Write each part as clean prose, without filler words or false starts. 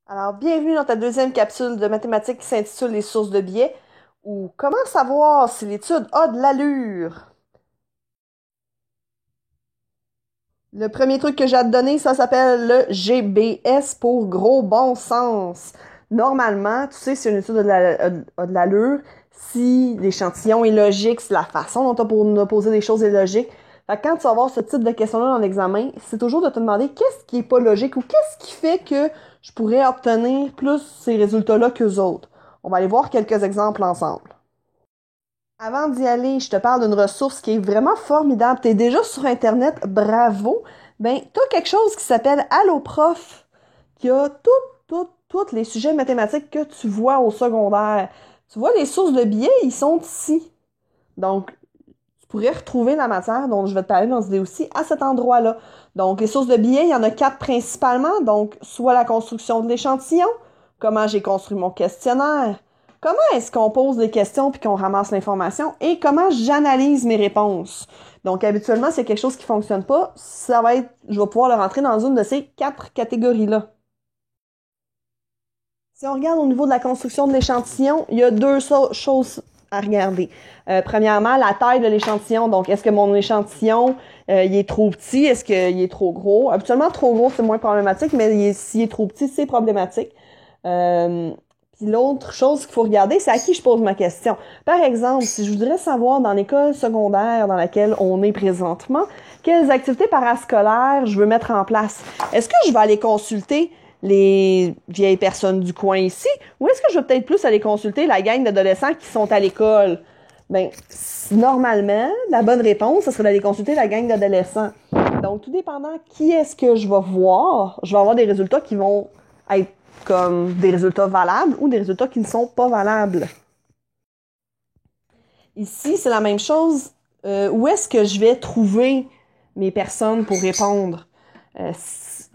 Alors, bienvenue dans ta deuxième capsule de mathématiques qui s'intitule Les sources de biais ou Comment savoir si l'étude a de l'allure. Le premier truc que j'ai à te donner, ça s'appelle le GBS pour gros bon sens. Normalement, tu sais si une étude a de l'allure, si l'échantillon est logique, si la façon dont tu as pour nous poser des choses est logique. Fait que quand tu vas avoir ce type de questions-là dans l'examen, c'est toujours de te demander qu'est-ce qui est pas logique ou qu'est-ce qui fait que je pourrais obtenir plus ces résultats-là qu'eux autres. On va aller voir quelques exemples ensemble. Avant d'y aller, je te parle d'une ressource qui est vraiment formidable. Tu es déjà sur Internet, bravo. Ben, tu as quelque chose qui s'appelle AlloProf, qui a tous les sujets mathématiques que tu vois au secondaire. Tu vois, les sources de biais, ils sont ici. Donc, tu pourrais retrouver la matière dont je vais te parler dans cette vidéo aussi à cet endroit-là. Donc, les sources de biais, il y en a 4 principalement. Donc, soit la construction de l'échantillon, comment j'ai construit mon questionnaire, comment est-ce qu'on pose des questions puis qu'on ramasse l'information et comment j'analyse mes réponses. Donc, habituellement, s'il y a quelque chose qui fonctionne pas, ça va être, je vais pouvoir le rentrer dans une de ces 4 catégories-là. Si on regarde au niveau de la construction de l'échantillon, il y a deux choses à regarder. Premièrement, la taille de l'échantillon. Donc, est-ce que mon échantillon, il est trop petit? Est-ce qu'il est trop gros? Habituellement, trop gros, c'est moins problématique, mais s'il est trop petit, c'est problématique. Puis l'autre chose qu'il faut regarder, c'est à qui je pose ma question. Par exemple, si je voudrais savoir dans l'école secondaire dans laquelle on est présentement, quelles activités parascolaires je veux mettre en place. Est-ce que je vais aller consulter les vieilles personnes du coin ici, ou est-ce que je vais peut-être plus aller consulter la gang d'adolescents qui sont à l'école? Ben, normalement, la bonne réponse, ce serait d'aller consulter la gang d'adolescents. Donc, tout dépendant qui est-ce que je vais voir, je vais avoir des résultats qui vont être comme des résultats valables ou des résultats qui ne sont pas valables. Ici, c'est la même chose. Où est-ce que je vais trouver mes personnes pour répondre?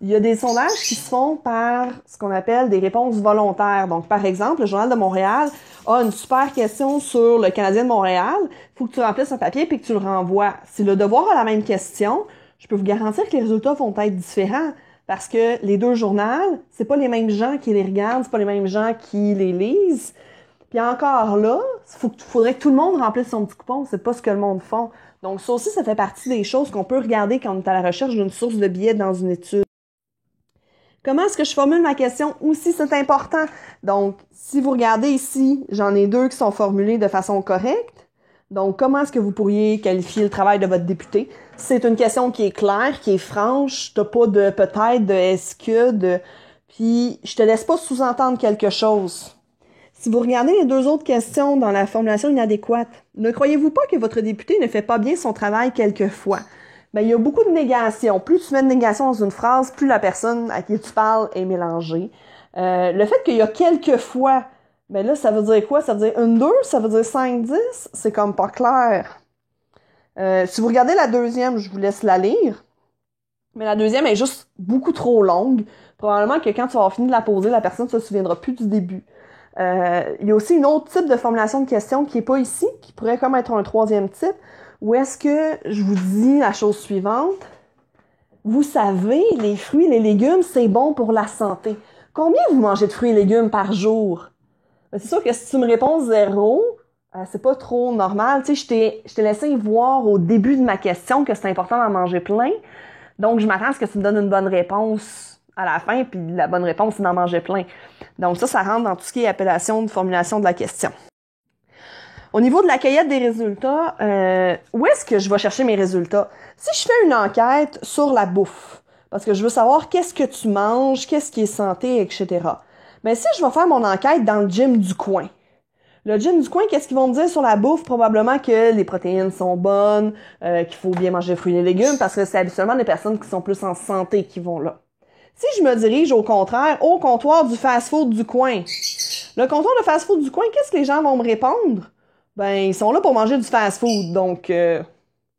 Il y a des sondages qui se font par ce qu'on appelle des réponses volontaires. Donc, par exemple, le Journal de Montréal a une super question sur le Canadien de Montréal. Il faut que tu remplisses un papier puis que tu le renvoies. Si le devoir a la même question, je peux vous garantir que les résultats vont être différents parce que les deux journaux, c'est pas les mêmes gens qui les regardent, c'est pas les mêmes gens qui les lisent. Puis encore là, faudrait que tout le monde remplisse son petit coupon. C'est pas ce que le monde fait. Donc, ça aussi, ça fait partie des choses qu'on peut regarder quand on est à la recherche d'une source de biais dans une étude. Comment est-ce que je formule ma question? Aussi, c'est important. Donc, si vous regardez ici, j'en ai 2 qui sont formulés de façon correcte. Donc, comment est-ce que vous pourriez qualifier le travail de votre député? C'est une question qui est claire, qui est franche. T'as pas de peut-être, de est-ce que, de... Puis, je te laisse pas sous-entendre quelque chose. Si vous regardez les 2 autres questions dans la formulation inadéquate, ne croyez-vous pas que votre député ne fait pas bien son travail quelquefois? Ben, il y a beaucoup de négations. Plus tu mets de négation dans une phrase, plus la personne à qui tu parles est mélangée. Le fait qu'il y a quelquefois, ben là, ça veut dire quoi? Ça veut dire 1, 2? Ça veut dire 5, 10? C'est comme pas clair. Si vous regardez la deuxième, je vous laisse la lire. Mais la deuxième est juste beaucoup trop longue. Probablement que quand tu vas avoir fini de la poser, la personne ne se souviendra plus du début. Il y a aussi une autre type de formulation de question qui est pas ici, qui pourrait comme être un 3e type, où est-ce que je vous dis la chose suivante? Vous savez, les fruits et les légumes, c'est bon pour la santé. Combien vous mangez de fruits et légumes par jour? Ben, c'est sûr que si tu me réponds 0, c'est pas trop normal. Tu sais, je t'ai laissé voir au début de ma question que c'est important d'en manger plein. Donc, je m'attends à ce que tu me donnes une bonne réponse à la fin, puis la bonne réponse, c'est d'en manger plein. Donc ça rentre dans tout ce qui est appellation de formulation de la question. Au niveau de la cueillette des résultats, où est-ce que je vais chercher mes résultats? Si je fais une enquête sur la bouffe, parce que je veux savoir qu'est-ce que tu manges, qu'est-ce qui est santé, etc. Ben si je vais faire mon enquête dans le gym du coin, le gym du coin, qu'est-ce qu'ils vont me dire sur la bouffe? Probablement que les protéines sont bonnes, qu'il faut bien manger fruits et légumes, parce que c'est habituellement des personnes qui sont plus en santé qui vont là. Si je me dirige au contraire au comptoir du fast-food du coin, le comptoir de fast-food du coin, qu'est-ce que les gens vont me répondre? Ben, ils sont là pour manger du fast-food, donc je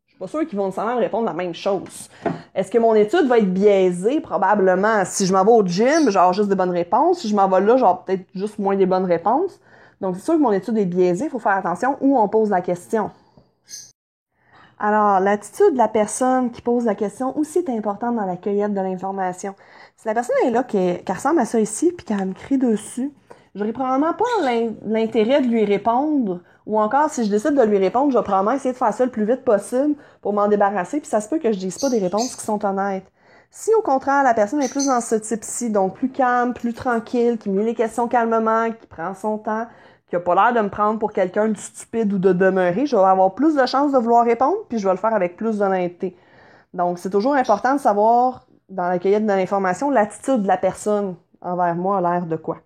suis pas sûre qu'ils vont nécessairement me répondre la même chose. Est-ce que mon étude va être biaisée? Probablement. Si je m'en vais au gym, j'aurai juste des bonnes réponses. Si je m'en vais là, j'aurai peut-être juste moins des bonnes réponses. Donc, c'est sûr que mon étude est biaisée. Il faut faire attention où on pose la question. Alors, l'attitude de la personne qui pose la question aussi est importante dans la cueillette de l'information. Si la personne est là, qui ressemble à ça ici, puis qu'elle me crie dessus, j'aurais probablement pas l'intérêt de lui répondre, ou encore, si je décide de lui répondre, je vais probablement essayer de faire ça le plus vite possible pour m'en débarrasser, puis ça se peut que je dise pas des réponses qui sont honnêtes. Si, au contraire, la personne est plus dans ce type-ci, donc plus calme, plus tranquille, qui me lit les questions calmement, qui prend son temps, qui a pas l'air de me prendre pour quelqu'un de stupide ou de demeurer, je vais avoir plus de chances de vouloir répondre, puis je vais le faire avec plus d'honnêteté. Donc, c'est toujours important de savoir, dans la cueillette de l'information, l'attitude de la personne envers moi a l'air de quoi.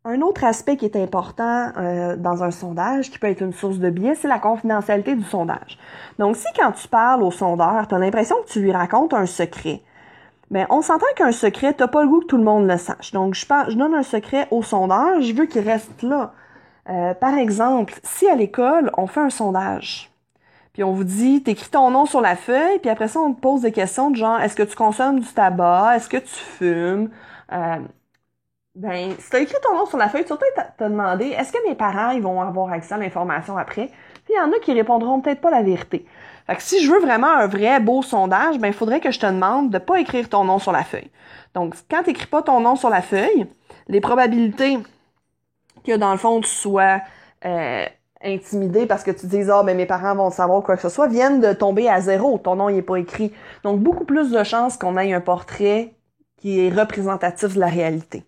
Un autre aspect qui est important dans un sondage, qui peut être une source de biais, c'est la confidentialité du sondage. Donc, si quand tu parles au sondeur, tu as l'impression que tu lui racontes un secret, ben, on s'entend qu'un secret, t'as pas le goût que tout le monde le sache. Donc, je donne un secret au sondeur, je veux qu'il reste là. Par exemple, si à l'école, on fait un sondage, puis on vous dit, t'écris ton nom sur la feuille, puis après ça, on te pose des questions de genre, est-ce que tu consommes du tabac? Est-ce que tu fumes? Ben, si t'as écrit ton nom sur la feuille, tu vas peut-être te demander, est-ce que mes parents, ils vont avoir accès à l'information après? Puis il y en a qui répondront peut-être pas la vérité. Fait que si je veux vraiment un vrai beau sondage, ben, il faudrait que je te demande de pas écrire ton nom sur la feuille. Donc, quand t'écris pas ton nom sur la feuille, les probabilités que, dans le fond, tu sois intimidé parce que tu dises, ah, ben, mes parents vont savoir quoi que ce soit, viennent de tomber à zéro. Ton nom, il est pas écrit. Donc, beaucoup plus de chances qu'on ait un portrait qui est représentatif de la réalité.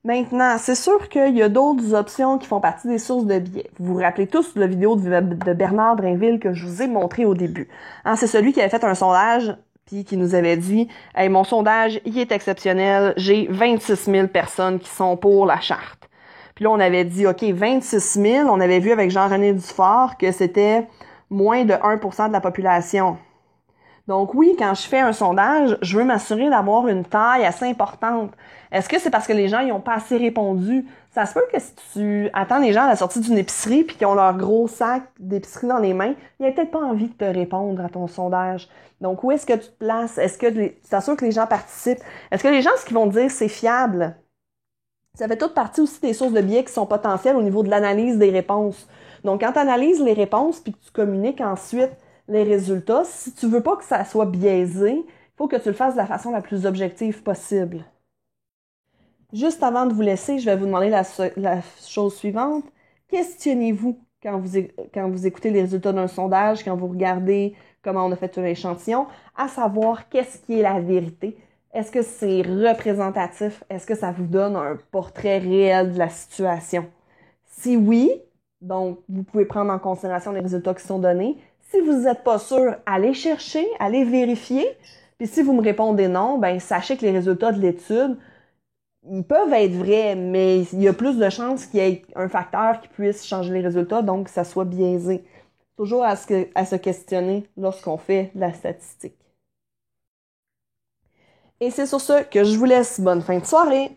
Maintenant, c'est sûr qu'il y a d'autres options qui font partie des sources de biais. Vous vous rappelez tous la vidéo de Bernard Drinville que je vous ai montré au début. Hein, c'est celui qui avait fait un sondage puis qui nous avait dit « Hey, mon sondage, il est exceptionnel, j'ai 26 000 personnes qui sont pour la charte. » Puis là, on avait dit « OK, 26 000, on avait vu avec Jean-René Dufort que c'était moins de 1% de la population. » Donc oui, quand je fais un sondage, je veux m'assurer d'avoir une taille assez importante. Est-ce que c'est parce que les gens n'y ont pas assez répondu? Ça se peut que si tu attends les gens à la sortie d'une épicerie puis qu'ils ont leur gros sac d'épicerie dans les mains, ils n'ont peut-être pas envie de te répondre à ton sondage. Donc où est-ce que tu te places? Est-ce que tu t'assures que les gens participent? Est-ce que les gens, ce qu'ils vont te dire, c'est fiable? Ça fait toute partie aussi des sources de biais qui sont potentielles au niveau de l'analyse des réponses. Donc quand tu analyses les réponses puis que tu communiques ensuite les résultats, si tu veux pas que ça soit biaisé, il faut que tu le fasses de la façon la plus objective possible. Juste avant de vous laisser, je vais vous demander la chose suivante. Questionnez-vous quand vous écoutez les résultats d'un sondage, quand vous regardez comment on a fait un échantillon, à savoir qu'est-ce qui est la vérité. Est-ce que c'est représentatif? Est-ce que ça vous donne un portrait réel de la situation? Si oui, donc vous pouvez prendre en considération les résultats qui sont donnés. Si vous n'êtes pas sûr, allez chercher, allez vérifier. Puis si vous me répondez non, ben sachez que les résultats de l'étude, ils peuvent être vrais, mais il y a plus de chances qu'il y ait un facteur qui puisse changer les résultats, donc que ça soit biaisé. Toujours à se questionner lorsqu'on fait de la statistique. Et c'est sur ce que je vous laisse. Bonne fin de soirée!